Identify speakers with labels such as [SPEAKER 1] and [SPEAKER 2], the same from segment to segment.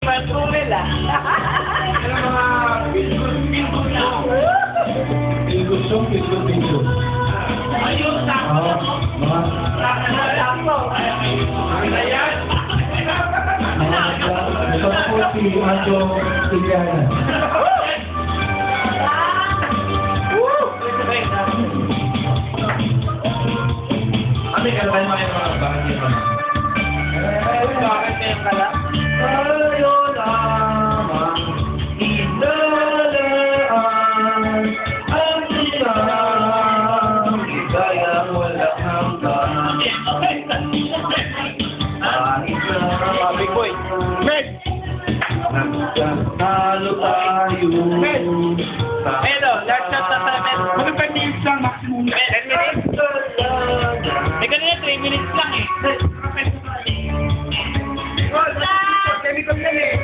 [SPEAKER 1] Pagkumil ah.
[SPEAKER 2] Ano mga bilgusong.
[SPEAKER 1] Ayun, sakto. Sakto. Ano yan?
[SPEAKER 2] Ito na po si Anjo Iliana.
[SPEAKER 3] Ano yung kalabay mo yung mga bahagi mo?
[SPEAKER 1] Bakit kayong kala?
[SPEAKER 2] Tayo lamang inalaan ang isang ligayang walang hanggan.
[SPEAKER 1] Big boy. Meg!
[SPEAKER 2] Nagkatalo tayo.
[SPEAKER 1] Hello, last shot na namin.
[SPEAKER 3] Ano pa minutes lang, maximum
[SPEAKER 1] 10 minutes? Eh, kanina 3 minutes lang eh.
[SPEAKER 3] Chemical yan eh.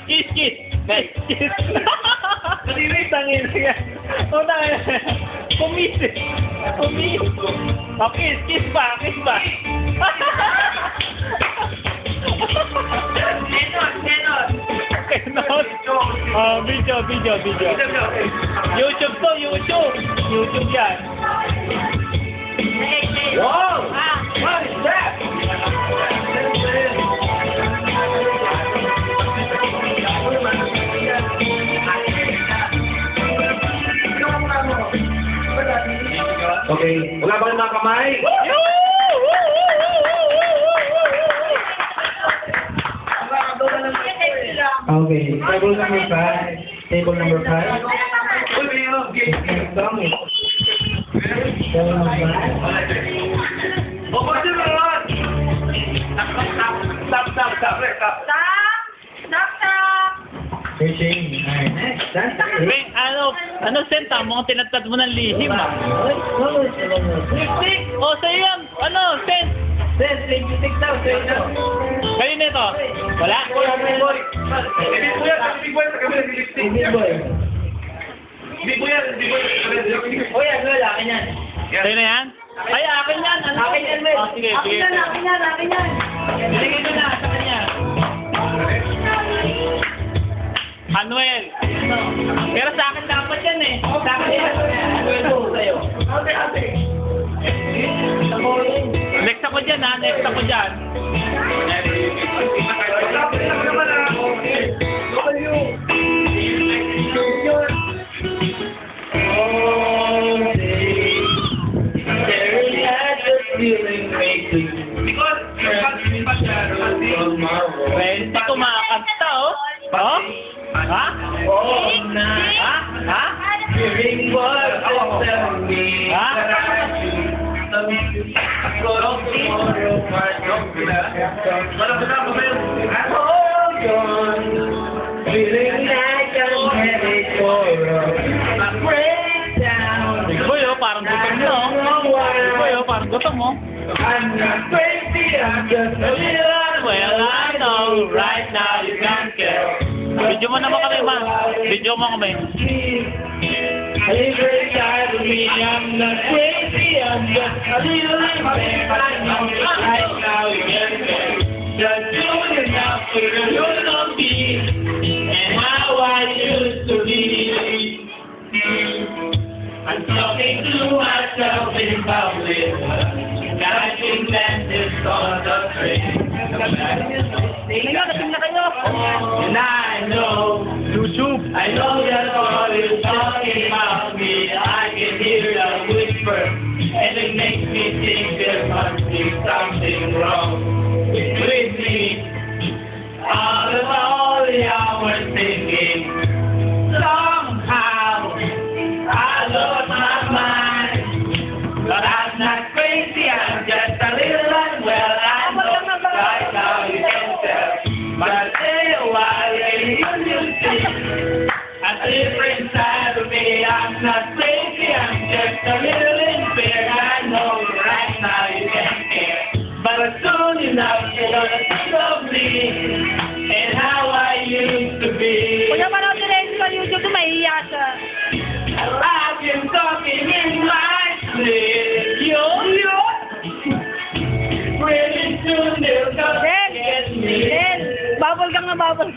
[SPEAKER 1] Kiss, kiss. Meg, kiss. Nalilis ang ina yan. O, tangin. Pumis eh. Pumis. O, kiss, kiss ba? Kiss ba? Kenon. Video. YouTube to, YouTube. YouTube yan.
[SPEAKER 2] Wow! What is that? Okay, wala ba ng mga kamay? Okay, table number 5. Table number 5. Table number 5. Fishing. Alright, next. That's it.
[SPEAKER 1] Wait, ano senta mo? Tinatad mo ng lihim ah. Lipstick! O, sa'yo yan. Ano, sent? Lipstick daw, sa'yo daw. Kayo nito? Wala?
[SPEAKER 2] Big boy.
[SPEAKER 1] Uy, ano, akin yan. Sa'yo na yan? Ay, akin yan. Ano? Akin yan, Mel. Oh, sige. Akin yan. Sige ko na, sa kanya. Manuel. Pero sa akin dapat yan eh. Sa akin yan. Manuel po sa'yo. Next ako dyan ha. Next ako dyan. Well, hindi ko makakanta oh. Oh? Ha? Ha?
[SPEAKER 2] Hearing what you tell me.
[SPEAKER 1] Ha?
[SPEAKER 2] Hold on, feeling like I'm headed for a breakdown.
[SPEAKER 1] Big boy oh, parang gutom mo. Big boy oh, parang gutom mo.
[SPEAKER 2] I'm not crazy, I'm just a little.
[SPEAKER 1] Well, I know right now you can't care. Video mo naman kami, ma. Video mo kami.
[SPEAKER 2] A little tired of me, I'm not crazy, I'm just a little bit. I know right now you can't care. Just doing enough for you to be, and how I used to be. I'm talking to myself in public, I think that this sort of thing. And I know,
[SPEAKER 1] YouTube.
[SPEAKER 2] I know that all is talking about me. I can hear the whisper, and it makes me think there must be something wrong with me. All of all the hours thinking, somehow I lost my mind. But I'm not crazy, I'm just a little unwell. I know right now you can tell. But I tell you why, you see a different side of me. I'm not crazy, I'm just a little impaired. I know right now you can't care. But soon enough you're gonna think of me and how I used to be.
[SPEAKER 4] Kung napanood nila yun sa YouTube, mahihiya siya.
[SPEAKER 2] I've been talking in my sleep. Yo.
[SPEAKER 4] babalik.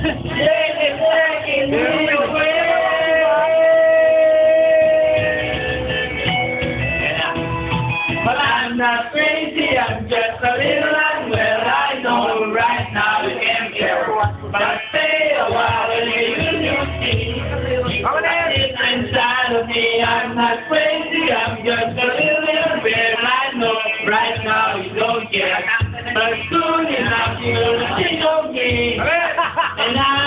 [SPEAKER 2] Taking me away. But I'm not crazy, I'm just a little unwell. I know right now you can't care. But stay a while and you see. It's inside of me, I'm not crazy, I'm just a little unwell. I know right now you don't care. But soon enough you'll think of me. And I